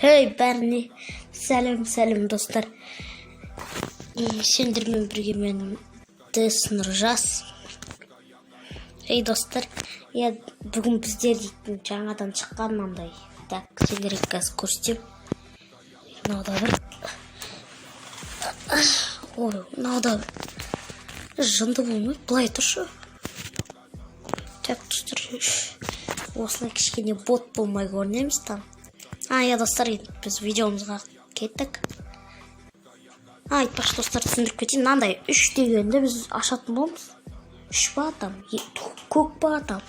Hey бәріне сәлем достар. Сендермен бірге мен Нұржас. Достар, бүгін біздер дейтін жаңадан шыққан мынандай. Так, сендерге қазір көрсетем. Мынада бір. Мынада жынды болмай, былай тұршы. Так, достар, осылай кішкене бот болмай көрінеміз там. Достар, біз видеомызға кеттік. Айтпақшы достар, түсіндіріп кетейін. Мынандай 3 дегенде біз ашатын боламыз. 3 ба там, көк ба там.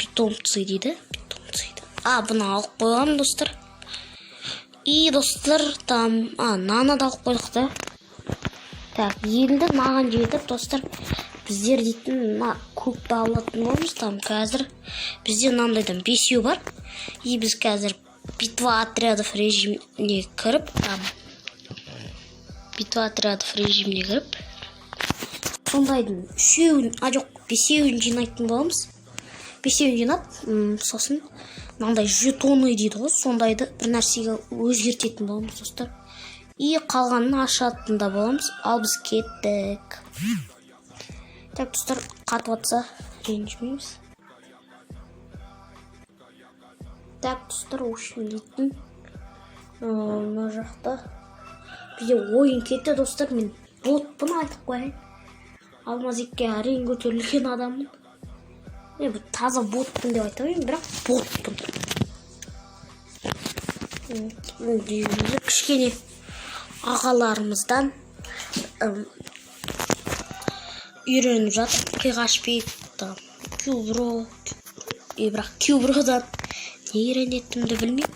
Питомцы дейді. Бұны алып қойғам достар. И достар, там, наны да алып қойдық да. Так, енді маған жетіп достар, біздер дейтін көкті алатын боламыз. Там қазір бізде мынандайдан 5 бар. И біз қазір битва отрядов режиміне кіріп, сондайдың 3-еуін, жоқ, 5-еуін жинайтын боламыз. 5-еуін жинап, сосын мынандай жетоны дейді ғой, сондайды бір нәрсеге өзгертетін боламыз достар. И қалғанын ашатын да боламыз. Ал біз кеттік. Так, достар, қатып атса ренжімейміз. Так, достар, өшін дейтін. Мына жақта бізде ойын кетті достар. Мен ботпын айтып қойайын. Алмазекке әрең көтерілген адаммын. Бұл таза ботпын деп айтамын, бірақ ботпын. Кішкене ағаларымыздан үйреніп жатып, қиғашпейді, бірақ кюбродан не үйренетімді білмеймін.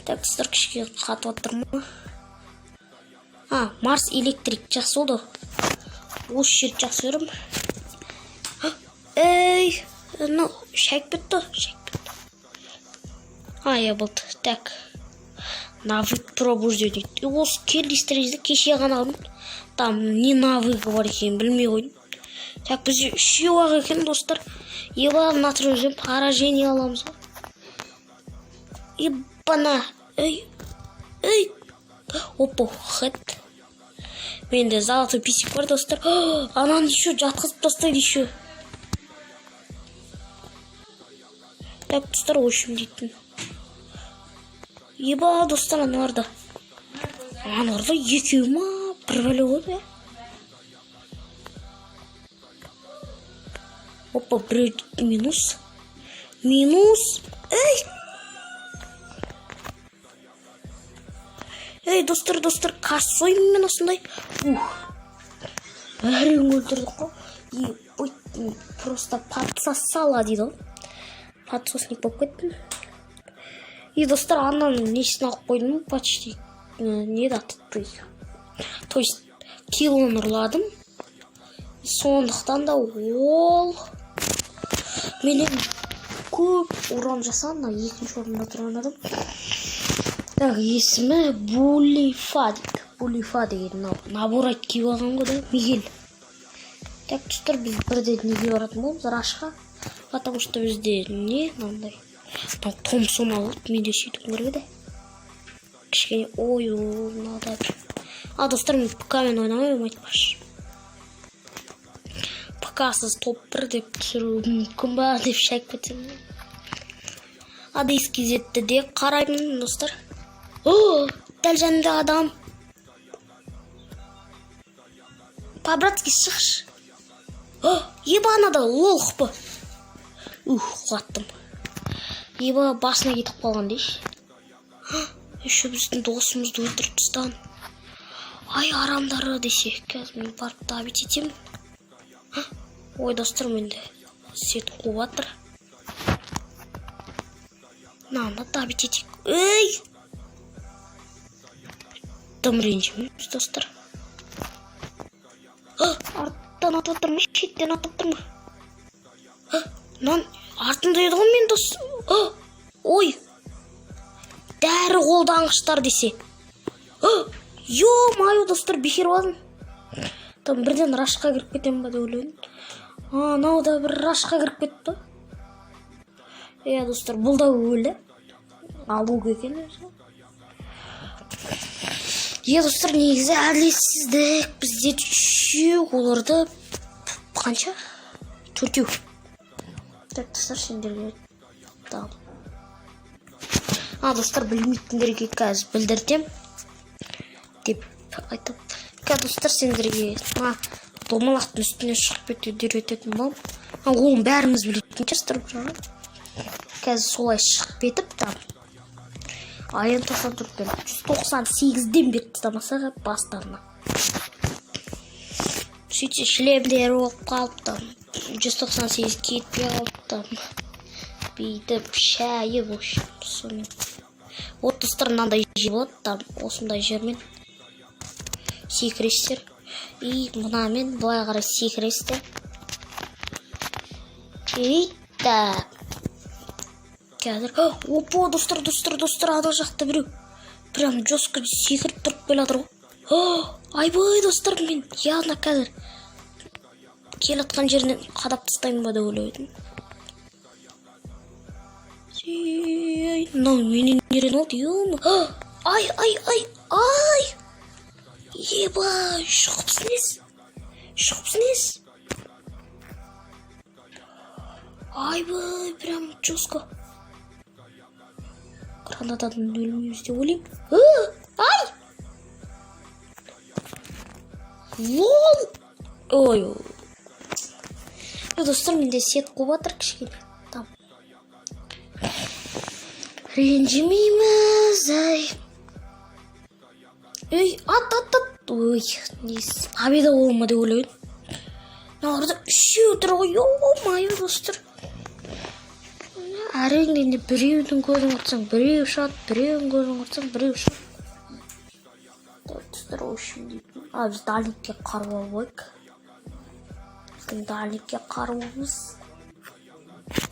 Так, достар, кішкене қатып отырмын. Марс электрик жақсы болды. Осы жерді жақсы көрім. Шайып бітті. Болды. Так. Навык пробуждение. Осы келдестерізді кеше ғана алдым. Там не навыгі бар екен, білмей қойдым. Так, біз 3 екен достар. Еба натружем поражение аламыз. Ебана. Опа, хэт. Менде золотой писик бар достар. Ананы еще жатқызып тастайды еще. Так, достар, өшім дейтін. Еба достар, аналарда 2 ма? Бір бәлі ғой. Опа, бір минус. Достар, кассоймен осындай. Әрең өлтірдік қой. И просто подсосала дейді ғой. Подсосник болып кеттім. И достар, анның несін алып қойдым, почти не датытты. То есть, килон ұрладым. Сондықтан да ол менен көп урон жасаған. 2-ші орында тұрған адам. Так, есімі Булифа деген набор айт киіп алған ғой да, Мигель. Так, достар, біз бірден неге баратын боламыз, Рашқа. Потому что бізде не, мынандай. Томсон алып, менде сөйтіп көргеді. Кішкене мынада бір. Достар, мен ПК-мен ойнамайым, айтпашы. ПК-сыз топ-1 деп түсіру мүмкін ба деп шайып кетсем. Адейский зетті де қараймын, достар. Дәл жанымда адам. По-братски шықшы. Еба анада лолық бұ. Құлаттым. Еба басына кетіп қалған дейші. Еще біздің досымызды өлтіріп тастаған. Арамдары десе, қазір мен барып табит етемін. Достар, менде сет қуып атыр. Наны табит етек. Тым ренжіміз, достар. Арттан атып тұрмы, шеттен атып тұрмы. Артында еді ғой мен достар. Дәрі қолданғыштар десе. Майы достар, бекер бадым. Там бірден рашқа кіріп кетем ба деп ойлайын. Нау да бір рашқа кіріп кетті. Достар, бұл да өлді. алу екен өзі. Достар, негізі әділетсіздік бізде үшеу, оларды қанша? 4. Так, достар, сендерге достар, білмейтіндерге қазір білдірдім деп айтып. Достар, сендерге домалақтың үстіне шығып кетуді үйрететін болам. Оны бәріңіз білетін шығарсыздар. Қазір солай шығып кетіп айын 94-тен 198-ден бері тастамаса бастарына. Сөйтсе шлемдері болып қалыпты. 198 кетпей қалыпты. Бүйтіп шәйі bo'sh. Сонымен. Достар, мынандай жер болады, осындай жермен секіресіздер. И мынамен былай қарай секіресіздер. Қазір, опа, достар, ана жақта біреу. Прям жестко секіріп тұрып келатыр ғой. Айбай, достар, мен яғына қазір келатқан жерінен қадап тастаймын ба деп ойлаймын. Менен нерен олды, ай! Ебай, шығыпсынез. Айбай, прям жестко. Гранатадан өлмейміз деп ойлаймын. Ай! Лол! Ой. Достар, менде сет қуып атыр кішкене. Ренжімейміз, ай. Ат. Ой, несі. Абеда болма деп ойлаймын. Орда үшеу тұр ғой, ё-майо, достар. Әрине, біреудің көзін құртсаң, біреу шат, біреудің көзін құртсаң, біреу шат. Достар, өшім дейтін. Біз дальникке қару алайық. Біздің дальникке қаруымыз.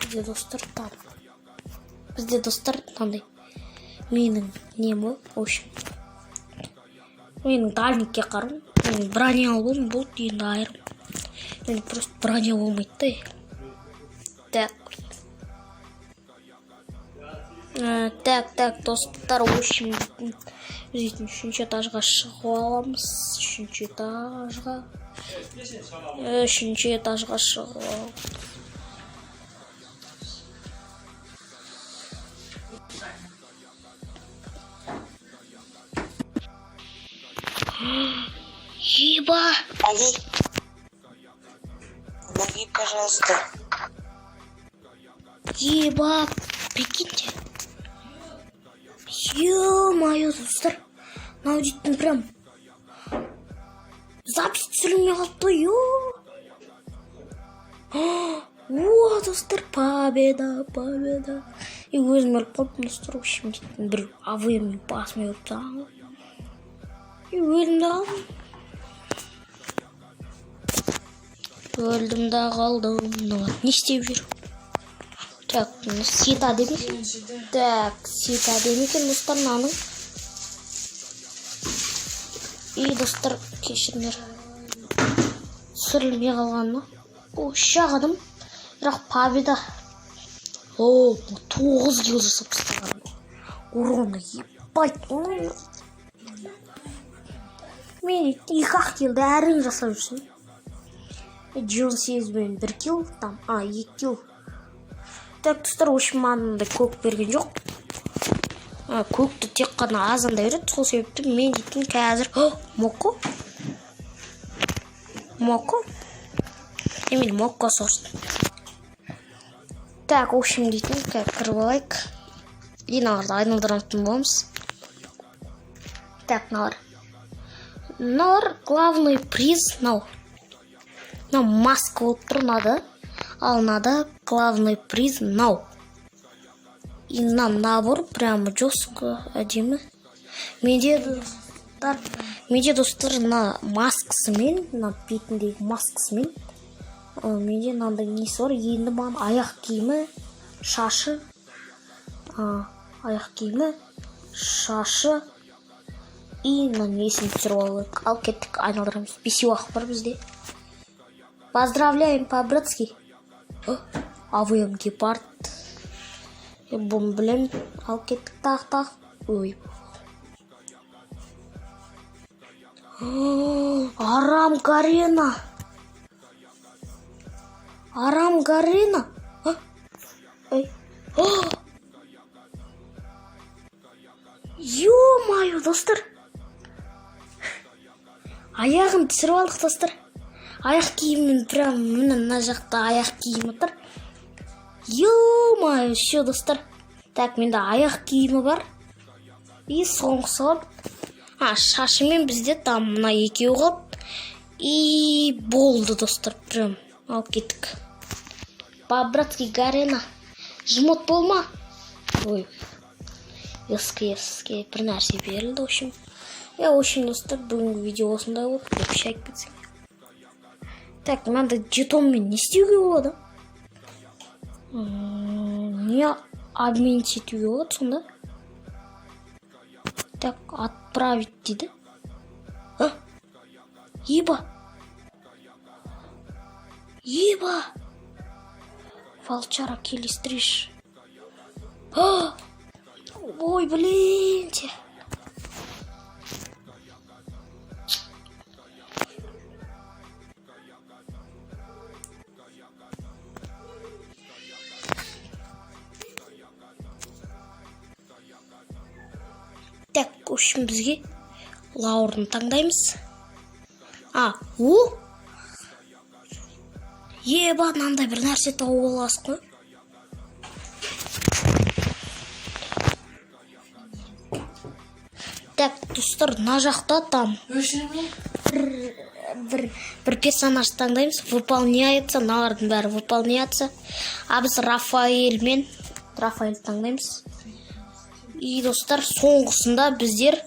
Бізде достар, таңдай. Менің нем ол, өшім. Менің дальникке қаруым. Менің броня алуым болды, енді айырым. Мен просто броня болмайды. Так, достар, өшім. Біз 3-ші этажға шығып аламыз. 3-ші этажға шығып аламыз. Еба! Помоги, пожалуйста. Еба! Прикиньте. Ё-моё, достар. Мынау дейтін прям запись түсірілмей қалыпты, О, достар, победа. И өзім өліп қалыппын, достар, өшім дейтін бір авыйыммен басымай өліп тағым. И өлдім да қалдым. Не істеп жүр? Так, сита демекен. Так, сита демекен, достар, наның. И, достар, кешірмер. Түсірілмей қалғанына. Шағыдым. Бірақ победа. 9 килл жасап тастаған. Урона ебать. Мен 2 киллді әрін жасап жүрсің. Джон 8-мен 1 килл. 2 килл. Так, достар, өшіманында көк берген жоқ. Көкті тек қана азанда береді. Сол себепті мен дейтін қазір. Моко. Мен Моко сорсын. Так, өшім дейтін кіріп алайық. Еналарды айналдырамын боламыз. Так, налар главный приз. Маска болып тұр, нады. Ал нада главный приз нау. И нам набор прямо жестко әдемі. Менде достар на маскасымен, на бетіндегі маскасымен. Менде мынандай несі бар. Енді маған аяқ киімі, шашы. Аяқ киімі, шашы. И несін түсіріп алайық. Ал кеттік, айналдырамыз. 5 уақыт бар бізде. Поздравляем по-братски. АВМ гепард. Бұны білем. Ал кеттік тақ. Ой. Арам Гарена. Ой. Ё-моё, достар. Аяғын түсіріп алдық, достар. Аяқ киімін прям мына жақта аяқ киімі тұр. Ё-моё, все, достар. Так, менде аяқ киімі бар. И соңғысы бар. Шашымен бізде там мына екеу қалды. И болды, достар, прям. Ал кеттік. По-братски Гарена. Жмот болма. Ой. Еске бір нәрсе берілді, в общем. Достар, бүгінгі видео осындай болды. Деп шайып кетсең. Так, мынандай жетонмен не істеуге болады? Не обменить етуге болады сонда? Так, отправить дейді. Еба! Волчара келестриш. Ой, блин. Так, в общем, бізге Лаурны таңдаймыз. Еба, мынандай бір нәрсе тауып аласың ғой. Так, достар, мына жақта там бір персонаж таңдаймыз. Выполняется, мыналардың бәрі выполняется. Біз Рафаэль таңдаймыз. И, достар, соңғысында біздер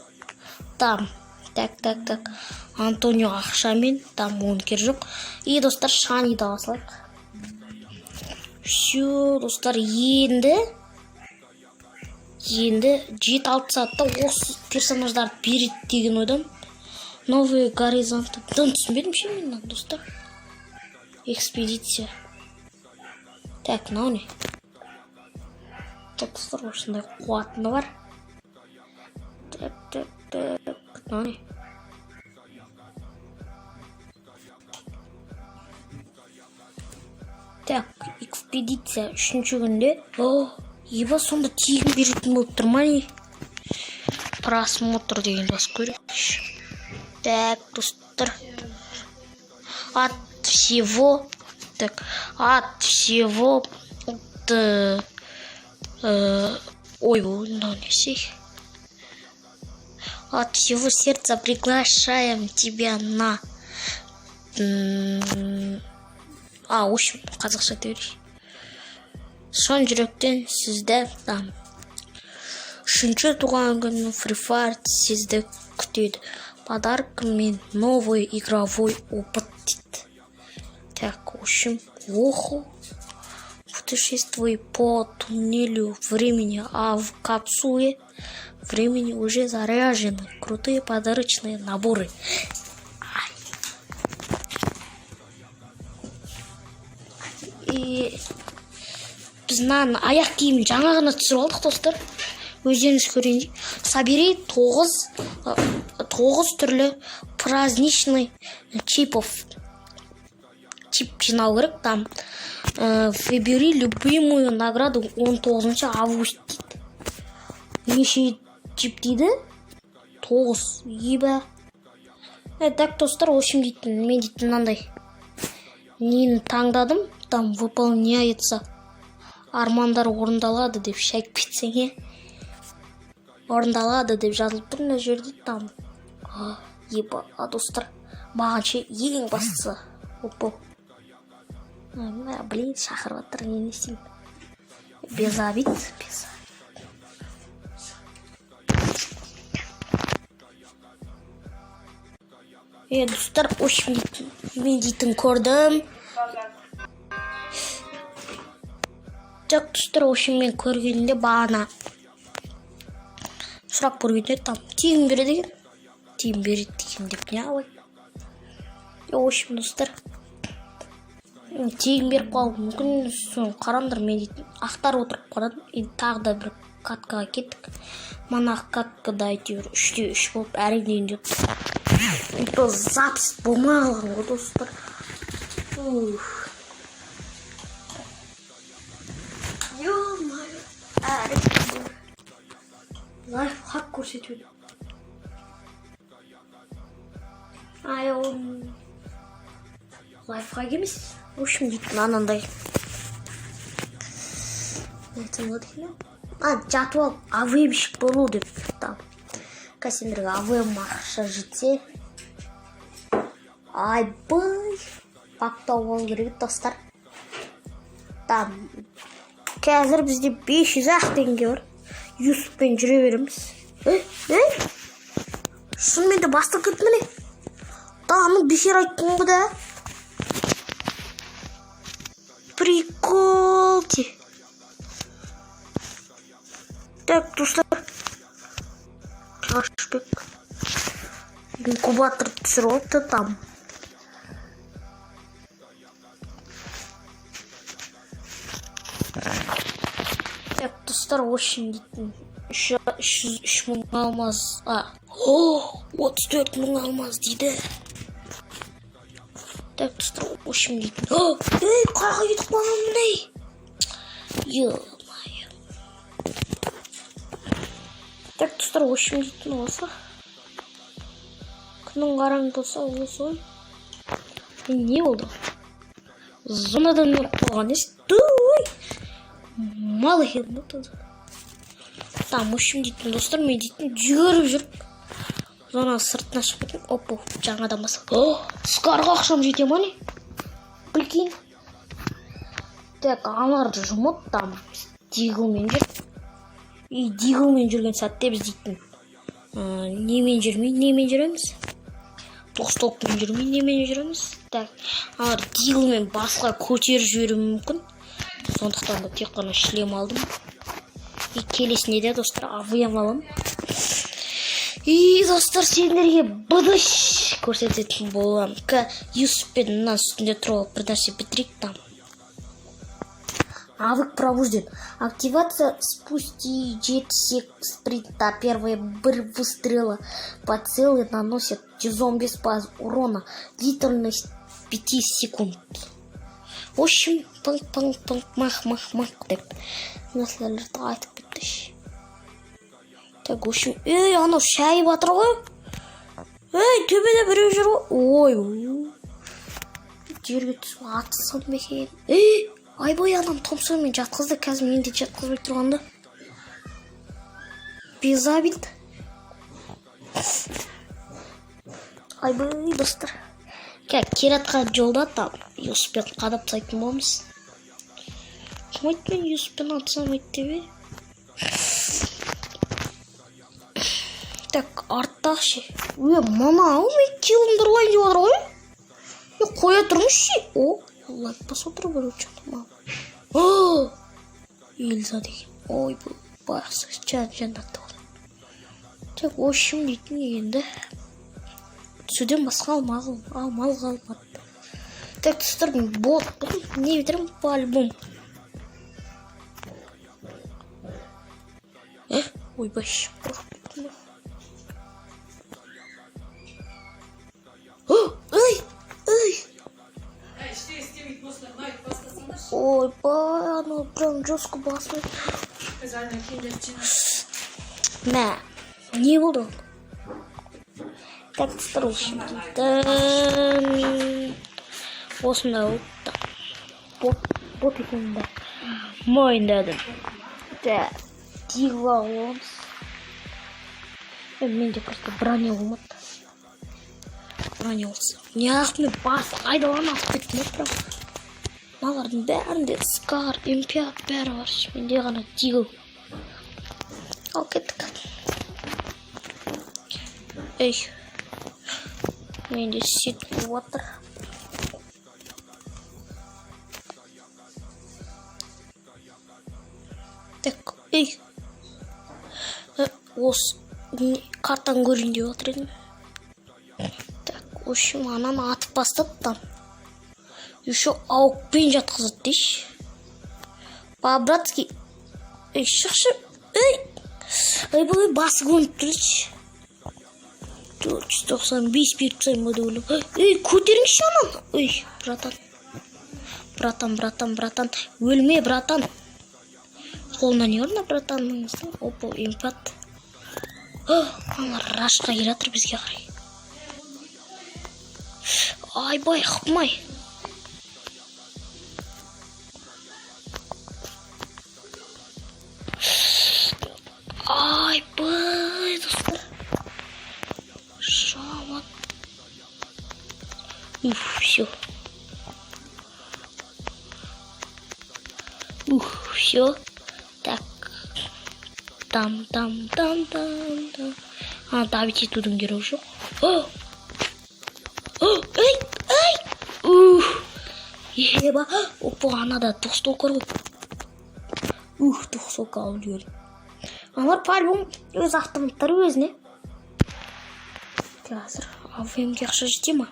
там так. Антонио ақшамен, там оның кер жоқ. И, достар, Шани да басылайық. Все, достар, енді 7-6 саатта осы персонаждарды береді деген ойдам. Новые горизонты. Түсінбедім ше мен, достар. Экспедиция. Так, мынау не? Так, достар, осындай қуатыны бар. Так, мынау не? Так, экспедиция 3-ші күнде. Еба, сонда тегін беретін болып тұр ма не? Просмотр деген бас көрейік. Так, достар. От всего от всего сердца приглашаем тебя на в общем, қазақша айтайық. Шын жүректен сізді там 3-ші туған күні Free Fire сізді күтеді. Подарками новый игровой опыт дейді. Так, в общем, путешествуй по туннелю времени, а в капсуле времени уже заряжены крутые подарочные наборы. И біз мынаны аяқ киімін жаңа ғана түсіріп алдық, достар. Өздеріңіз көрейін. Собери 9 түрлі праздничный чип жинау керек. Там выбери любимую награду 19 август дейді. Неше чип дейді? 9. Еба. Так, достар, в общем, мен дейтін мынандай. Нені таңдадым? Там выполняется. Армандар орындалады деп шайып кетсең, орындалады деп жазылып тұр мына жерде там. Еба, достар, маған ең бастысы. Блин, шақырып жатыр, не істеймін? Без обид. Достар, в общем, мен дейтін көрдім. Так, достар, в общем, мен көргенде бағана сұрақ көргенде там тегін береді деген деп не алай. В общем, достар, тегін беріп қалуы мүмкін. Соны қараңдар, мен дейтін ақтар отырып қаладым. Енді тағы да бір каткаға кеттік. Манағы каткада әйтеуір 3-3 болып әрең деп. Бұл запись болмай қалған ғой достар. Ё-моё, әрең. Лайфхак көрсетуді. Лайфхак емес. В общем, дейтін анандай. Жатып алып АВМщик болу деп там. Кәсендерге АВМ ақша жетсе. Айбай. Баптау болу керек достар. Там. Қазір бізде 500 теңге бар. Юсуппен жүре береміз. Шынымен де бастық кетті міне. Даны бекер айттың ғой да. Прикол те. Так, достар. Ашбек. Инкубатор түсіріпті там. Так, достар, очень дейтін. 3 мың алмаз. 34 мың алмаз дейді. Так, достар, очень дейтін. Қайға кетіп қалған мұндай? Ё-майо. Так, достар, очень дейтін осы. Күнің қараң болса осы ой. Не болды? Зонадан ұрып қалған ес. Малы хелді тұды. Там, общем дейтін достар, мен дейтін жүгіріп жүріп. Зона сыртына шығып кетім. Опа, жаңадан басып. Скарға ақшам жете ма не? Прикинь. Так, аналарды жұмыт там. Дигылмен жүр. И дигылмен жүрген сәтте біз дейтін. Немен жүреміз? Тоқстолкпен жүрмей, немен жүреміз? Так, аналар дигылмен басқа көтеріп жіберу мүмкін. Сондықтан да тек қана шлем алдым. И келесіне де достар АВМ алам. И достар сендерге бұдыш көрсететін болам. Юсуппен мына үстінде тұрып бір нәрсе бітірейік там. Навык пробужден. Активация спусти джет-сек спринта. Первые выстрела по цели наносят зомби спаз урона. Длительность 5 секунд. В общем, мах деп нәрселерді айтып кетті. Так, в общем, анау шәй батыр ғой. Төбеде біреу жүр ғой. Ой, жерге түсіп атысам бекен. Айбай анам Томсонмен жатқызды, қазір мен де жатқызбай тұрғанда. Безабит. Айбай достар. Кератқа жолда там Юсуппен қадап тастайтын боламыз. Кім айтты мен Юсуппен атсам айтты бе? Так, артта ше. Мама, мен килімді ұрлайын деп отыр ғой? Қоя тұрмыз ше. Лайк посмотрю, говорю, что-то мало. Ильза деген. Ой, бұл бақсы жәннатты ғой. Так, в общем, дейтін енді. Суден басқа алмал қалмады. Так, достар, мен бот не бітірім по-альбом. Ой, баш. Ой, ну прям жестко басывает. Да, не буду. Так, старушки. Осында бот екен да. Мойындадым. Да, тигла оламыз. Менде просто броня болмады. Броня болса. Неғақмен басы айдалан асып кеттім прям. Малардың бәрінде скар, импиат бәрі бар. Менде ғана тигл. Ал кеттік. Менде сет отыр. Так, осы картаны көрейін деп отыр едім. Так, в общем, ананы атып бастады там. еще ауықпен жатқызады дейші. По-братски. Шықшы. Бұл басы көніп тұршы. 495 беріп тастайын ба деп ойлап. Көтеріңші анан. Братан. Өлме, братан. Қолына не орна, братан? Опа, импат. Аналар рашқа келе жатыр бізге қарай. Айбай, қыпмай. Айбай, достар. Шамат. Все. Все. Так. Там. Давайте тудың керек жоқ. Еба. Опа, анада тоқстолқар ғой. Тоқстолқа алып жібер. Аналар по-любому өз автоматтары өзіне. Қазір АВМ-ге ақша жете ма?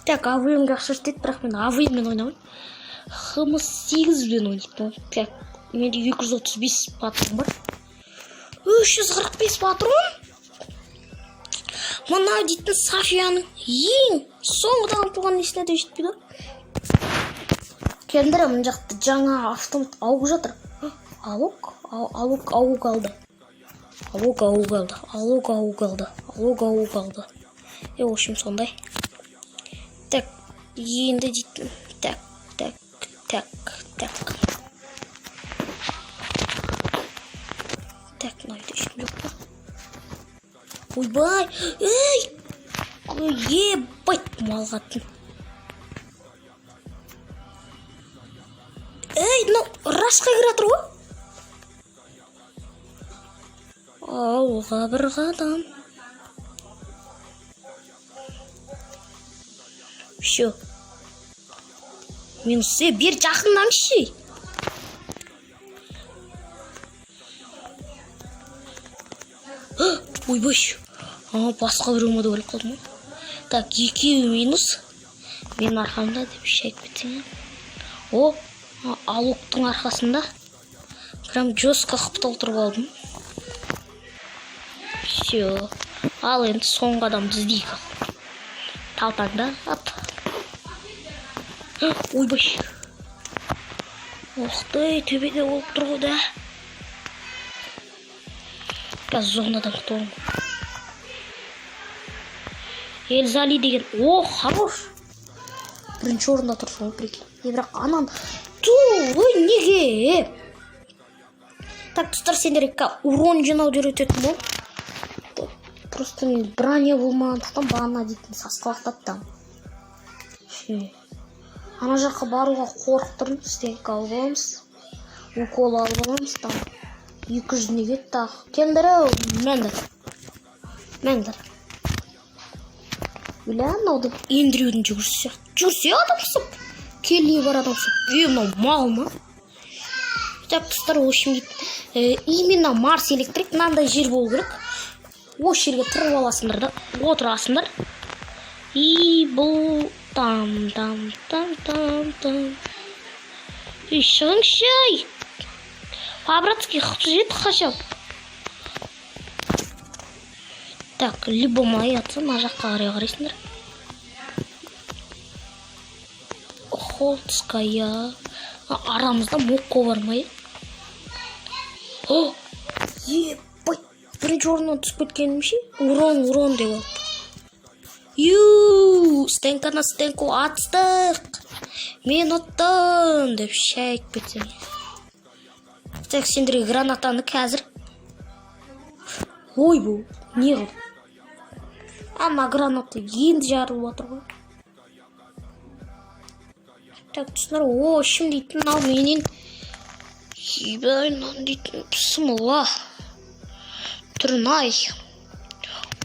Так, АВМ-ге ақша жетеді, бірақ мен АВМ-мен ойнамын. Хмс-8-бен ойнайтын. Так, менде 235 патрон бар. 345 патрон? Мына дейтін Софияның ең соңғыдан туған несіне де жетпейді. Келдір, мына жақты жаңа автомат ауып жатыр. Ауық алды. В общем, сондай. Так, енді дейтін. Так. Так, мынайды ешкім жоқ па? Ойбай! Ебать, малғатын. Рашқа кіратыр ғой? Ауға бір қадам. Все. Минусы бер жақындаңшы. Ойбай. Басқа бір өмірді өліп қалдым. Так, 2 минус. Мен арқамда деп шайып кетсең. Алуқтың арқасында. Прям жестко қыпта отырып алдым. Все. Ал енді соңғы адамды іздейік. Талтаңда ат. Ойбай. Оқтай, төбеде болып тұрғы да. Қазір жоғынадан құтылым. Эльзали деген. Хорош. Бірінші орында тұрсын, прикинь. Бірақ анан. Неге? Так, достар, сендерге урон жинау үйрететін бол. Просто мен броня болмағандықтан бағана дейтін сасқалақтап там. Ана жаққа баруға қорқып тұрмын. Стенка алып аламыз. Укол алып аламыз. Там 200 неге тақ. Келдір, мәңдір. Білән ауды. Ендіреудің жүгірсе адамсып. Келі бар адамсып. Мынау мал ма? Так, достар, общем, именно Марс электрик мынандай жер болу керек. Осы жерге тұрып аласыңдар да, отырасыңдар. И бұл там. Шығыңшы. По-братски жет қашап. Так, либо май атса, мына жаққа қарай қарайсыңдар. Холдская. Арамызда Мокко бар ма? Ебай. Бірінші орнынан түсіп кеткенімше, урон деп алып. Стенкана стенку атыстық. Мен оттым деп шайып кетсем. Так, сендерге гранатаны қазір. Ой, бұл не ғыл? Ама гранаты енді жарылып отыр ғой. Так, тұсынар, шым дейтін ал менен. Ебайнан дейтін пысымыла. Түрін-ай.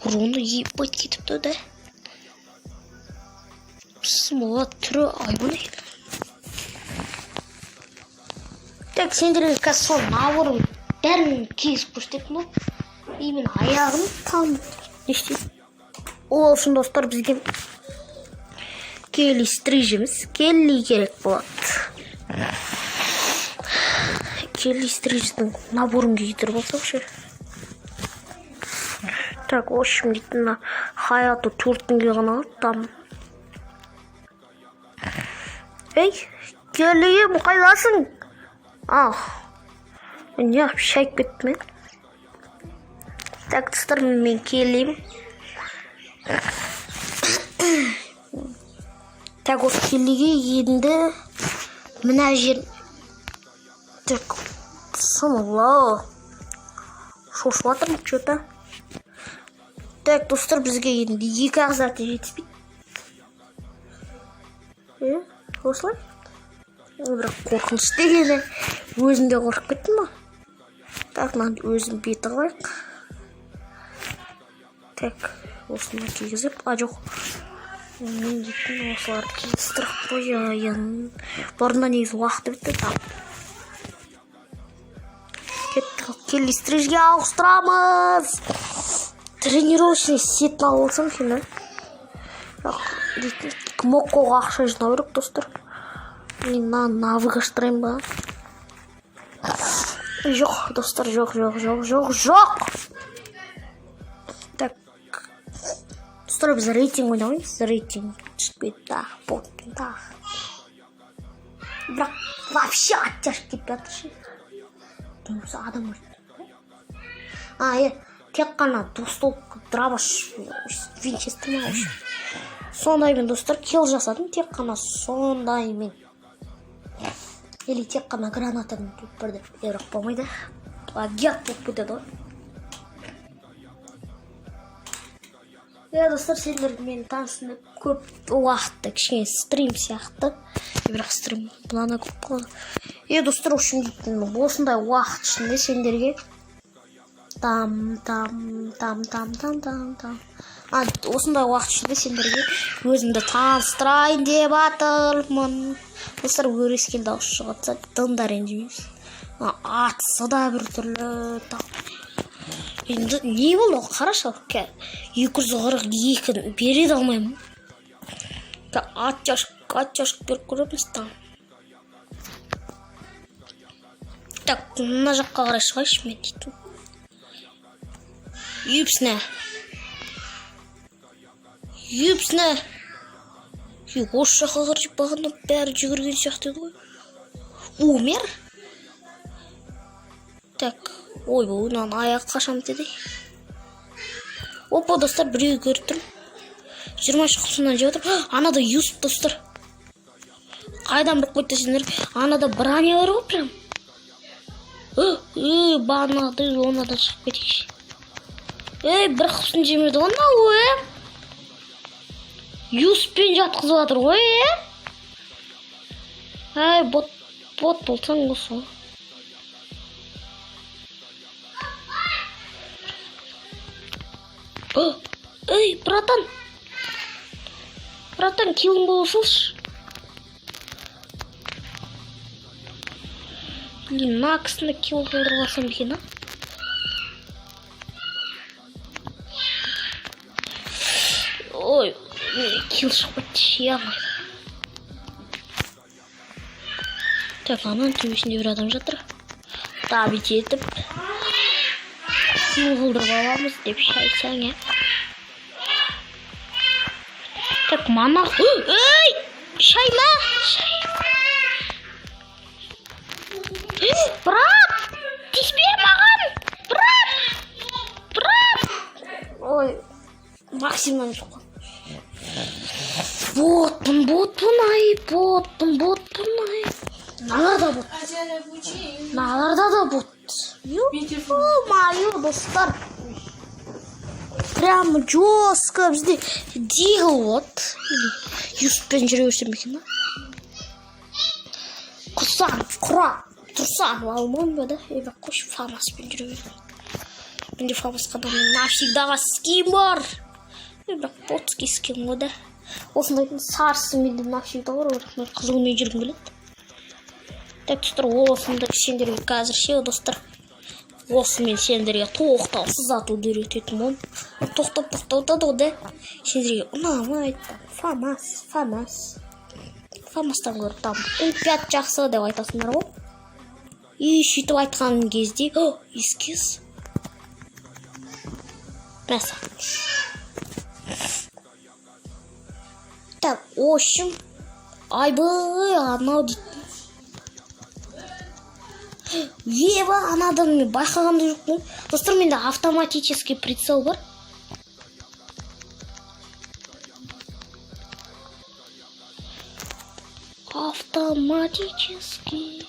Уроны ебать кетіпті да. Пысымыла түрі айбыны. Так, сендерге кәсіл науырын бәрін кезіп көрсететін ол. Именно аяғын там. Нештейді? Ол үшін достар бізге Келли стрижіміз. Келли керек болады. Келли стриждің наборын кейдіріп алсақ ше. Так, в общем, дейтін Хаяту 4-тінге ғана алды. Там. Ей, Келлиге қайдасың? Не, шайып кеттім мен. Так, достар, мен Келлим. Так, осы Келлиге енді мына жер. Так, сымылы. Шошып жатырмын, что-то. Так, достар, бізге енді 2 ағзаты жетіспейді. Осылай? Бірақ қорқыныш дегені өзінде қорқып кеттім ма? Так, мынаны өзім беті қылайық. Так, осыны кигізіп, жоқ. Мен дейтін осыларды кигіздіріп қояйын. Бұрында негізі уақыты бітті. Кеттік, Келли стрижге ауыстырамыз. Тренировочный сетін алып алсам екен. Моккоға ақша жинау керек, достар. Мен навык аштырайын ба? Жоқ, достар, жоқ. Так. Достар, біз рейтинг ойнауымыз. Рейтинг түспейді. Бірақ вообще оттяжки кетіп жатыр ше. Думса адам өлді. Тек қана двустволка дробаш винчестер ма вообще. Сондаймен, достар, килл жасадым. Тек қана сондаймен. Или тек қана гранатамен бірді. Бірақ болмайды. Плагиат болып кетеді ғой. Достар, сендер мен танысында көп уақытта кішкене стрим сияқты. Бірақ стрим бұлана көп қалады. Достар, үшін дейтін осындай уақыт ішінде сендерге осындай уақыт ішінде сендерге өзімді таныстырайын деп атырмын. Достар, өрескел дауыс шығатса дындар ренжімейміз. Атысы да бір түрлі. Енді не болды? Қарашы, 242-ні береді алмаймын. Ат жашып беріп көреміз. Так, мына жаққа қарай шығайшы мен дейтін. Юпсіне. Осы жаққа қарай бағында бәрі жүгірген сияқты еді ғой. Умер? Так, ой, бұнан аяқ қашам деді. Опа, достар, біреу көріп тұрмын. 20 шықсынан жеп отыр. Анада Юсуп, достар. Қайдан бір қойды сендер? Анада броня бар ғой прям. Бағанағыдай онадан шығып кетейікші. Бір қыпсын жемеді онда ой. Юспен жатқызып жатыр ғой. Бот болсаң осы. Братан, килің болсылшы. Блин, на кісіні килл қылдырып алсам екен, Ой, килл шығып шия алмайды. Так, ананың төбесінде бір адам жатыр. Табит етіп килл қылдырып аламыз деп шайтсаң, Так, мана... Шайма! Брат! Тиспер маған! Брат! Ой, Максимнан жоқ. Ботпын, ай. Наларда да бот. Ё-моё, достар. Прямо жестко бізде дигл вот. Юспен жүре өсем екен, Тұрсан, алмам ба да? Қош фамаспен жүре өсем. Менде фамасқа да навсегдаға скин бар. Бірақ ботский скин ғой да. Осындайтын сарсы менде навсегда бар. Бірақ қызуымен жүргім келеді. Так, достар, ол осында сендерге қазір ше, достар. Осы мен сендерге тоқтаусыз атуды үйрететін болдым. Тоқтатады ғой да. Сендерге ұнамайды. Фамастан гөрі там Олимпиад жақсы деп айтасыңдар ғой. И сөйтіп айтқан кезде, ескіз. Мәса. Так, в общем, айбай, анау дейді. Ева, анадан мен байқағанда жоқпын. Достар, менде автоматический прицел бар. Автоматический.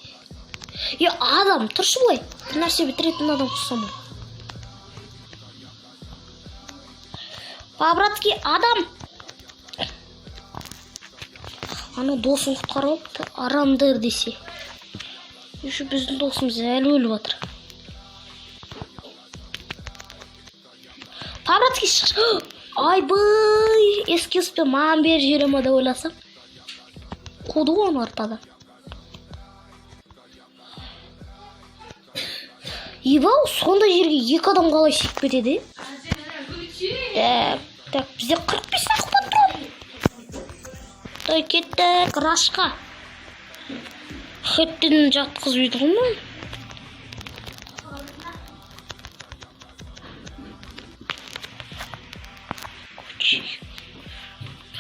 Адам, тұршы бұлай. Бір нәрсе бітіретін адам құсам. По-братски, Адам. Ана досын құтқарып, арамдыр десе. Еще біздің досымыз әлі өліп жатыр. По-братски, айбай, еске үспе маған бер жерема да ойласам. Қуды оны артада. Ебау, сонда жерге екі адам қалай шек кетеді? Так, бізде 45 сақып баттырам. Той кеттік рашқа. Хөттен жатқызбейді ғой.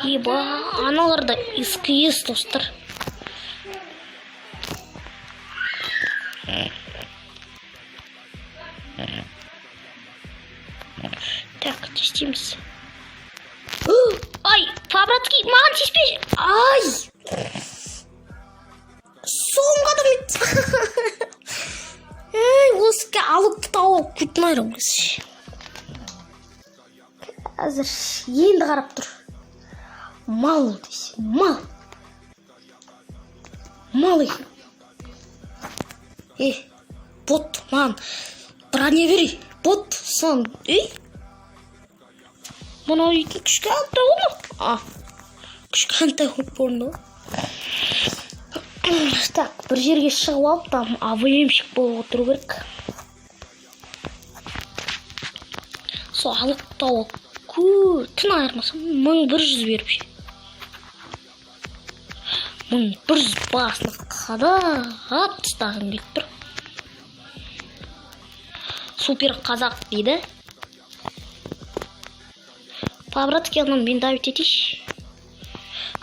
Еба, аналарда ескиіз достар. Так, тестиміз. Ай, по-братски, маған теспеш. Ай! Соңғы адам ет. Осыға алып тауып күтмайрым кіз. Әзір енді қарап тұр. Мал десе, мал. Мал екен. Бот, маған броня бери. Бот, сан, Мынау екен күшкентай оны. Күшкентай оны. Так, бір жерге шығып алып, там АВМшік болып отыру керек. Сол алып тауып күтін айырмасам 1100 беріп ше. 1100 басына қадап тастағым келіп тұр. Супер қазақ дейді. По-братски, анам мен давить етейші.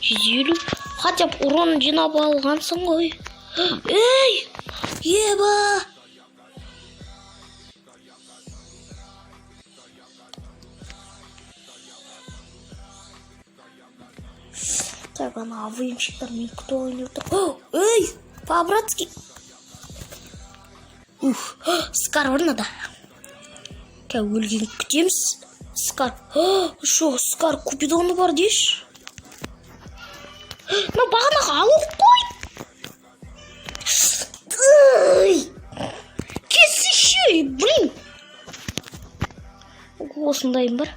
150. Хотя бы урон жинап алғансың ғой. Ей! Еба! Так, ана АВМшіктер мен күтіп ойнап тұр. Ей! По-братски. Скар орнада. Өлген күтеміз. Скар. Шо, Скар купидоны бар дейші. Бағанағы алып қой. Кесіші, блин. Осындайым бар.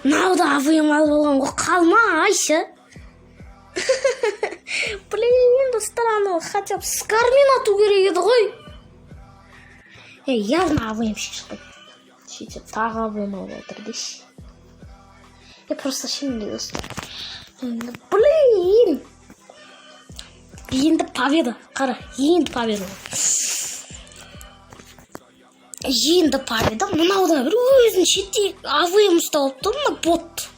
Науда АВМ алып алған ғой, қалма айшы. Блин, достар, аны хотя бы Скармен ату керек еді ғой. Явно АВМ шықты. Сөйтіп тағы АВМ алып отыр дейші. Просто şimdi достар. Блин! Енді победа. Қара, енді победа. Енді победа. Мынауда бір өзін шетте АВМ ұстап тұр, мына бот.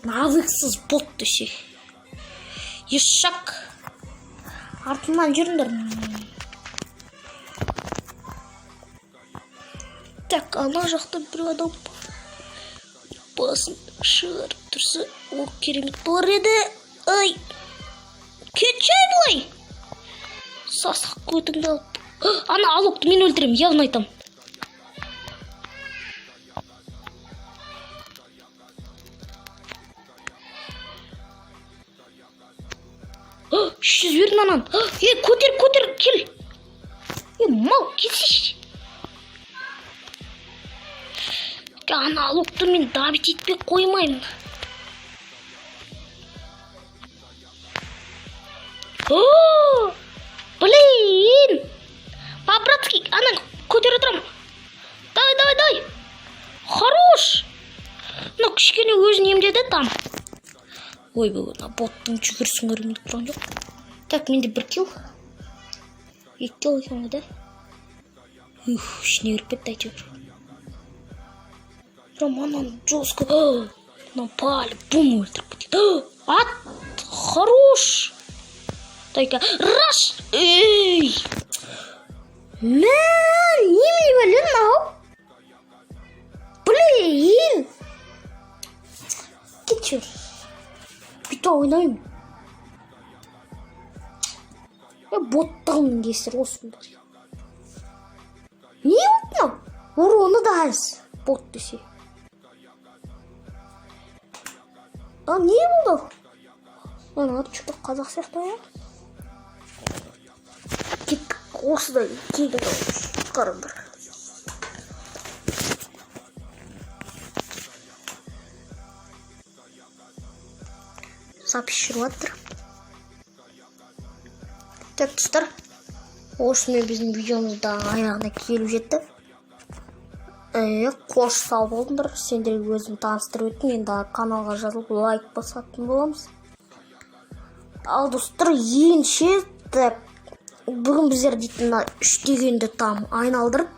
Навыксыз бот десе. Ешшак. Артынан жүріңдер. Так, ана жақта бір адам басын шығарып тұрса, ол керемет болар еді. Ай! Кетшай бұлай! Сасық көтіңді алып. Ана алыпты, мен өлтірем, явно айтам. Шіз бердің анан. Көтер, кел. Мал, кетсеш. Ана алыпты, мен давить етпек қоймаймын. Блин! ойбай, боттың жүгірісін көрмейді тұрған жоқ. Так, менде 1 килл. 2 килл екен ғой да. Ішіне кіріп кетті әйтеуір. Прям ананы жестко напали, бум, өлтіріп кетті. Ат, хорош. Так, раш. Эй! Мә, немене бәлем мынау? Блин! Кетші. Бүйтіп ойнаймын. Боттығымның кесір осы бар. Не болды мынау? Уроны да аз. Бот десе. А не болды? Ана что-то қазақ сияқты ма? Кеттік осыдай кейді қарыңдар. Запись жүріп. Так, достар, осымен біздің видеомызда аяғына келіп жетті. Қош сау болыңдар, сендерге өзім таныстырып өттім. Енді каналға жазылып лайк басатын боламыз. Ал достар, енше бүгін біздер дейтін 3 дегенді там айналдырып,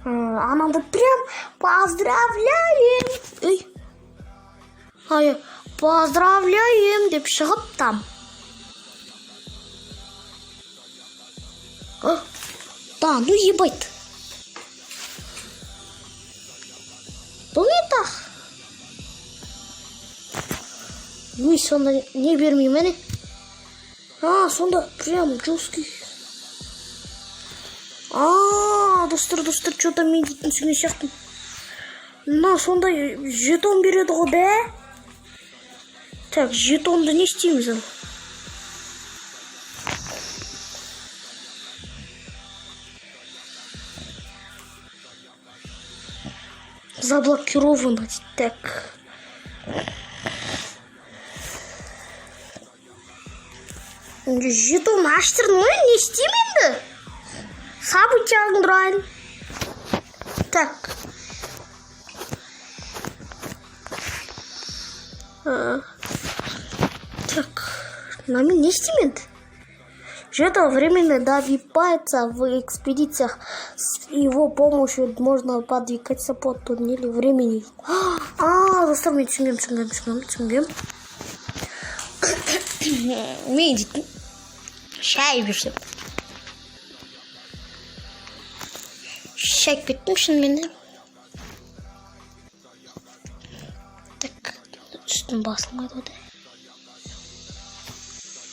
анамды прям поздравляем. Поздравляем деп шығып там. Да, ну ебать. Бұл не так? Ну и сонда не бермей мені. Сонда прям жесткий. Достар, что-то мен дейтін сүрген сияқтым. Сонда жетон береді ғой, да? Так, жетонды не істейміз? Заблокировано. Так. Жетон аштырдың ғой, не істеймін енді? События аңдырайын. Так. Так. Мен не істеймін енді? Жетон временно добивается в экспедициях. С его помощью можно подвигаться по туннелю времени. Достар, мен түсінгем. Мен дейтін шай берсем. Шай кеттім шынымен де. Так, үстін басылмайды ода.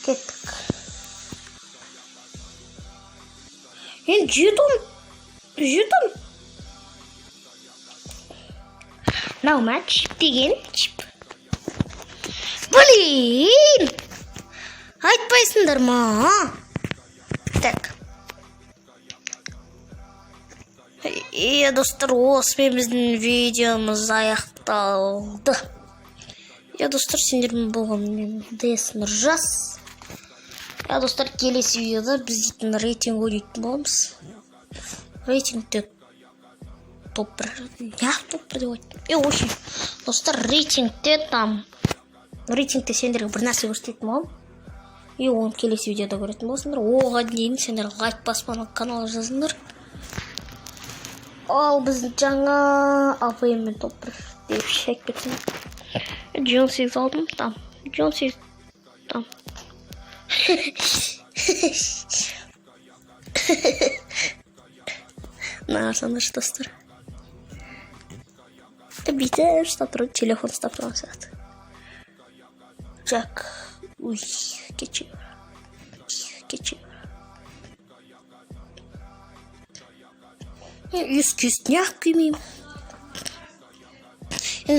Кеттік. Жетон. Мынау ма чип деген чип. Блин! Айтпайсыңдар ма? Так. Достар, осымен біздің видеомыз аяқталды. Достар, сендермен болған мен ДС Нұржас. Достар, келесі видеода біз дейтін рейтинг ойнайтын боламыз. Рейтингте топ-1. Топ-1 деп айтты. Очень. Достар, рейтингте сендерге бір нәрсе көрсететін болам. Оны келесі видеода көретін болсыңдар. Оған дейін сендер лайк баспаны каналға жазыңдар. Ал біздің жаңа АВМ мен топ-1 деп шек кетсін. Джон 8 алдым. Джон 8 там. Нарсандар, достар. Бейте ұстап тұрып, телефон ұстап тұрған сияқты. Жак. Уй, кетші. Ескест не ақ күймеймін.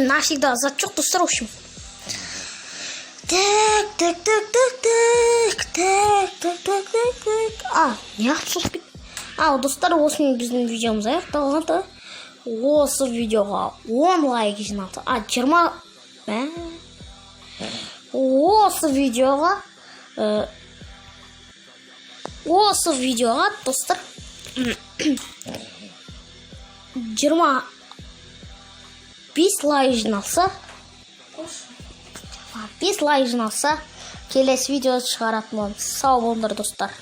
Навсегда зат жоқ, достар, в общем. Так. Не ақ соспен. Достар, осымен біздің видеомыз аяқталғанда, осы видеоға 10 лайк жиналды. 20. Осы видеоға, достар, 25 лайк жиналса, 5 лайк жиналса келесі видео шығаратын боламыз. Сау болыңдар достар.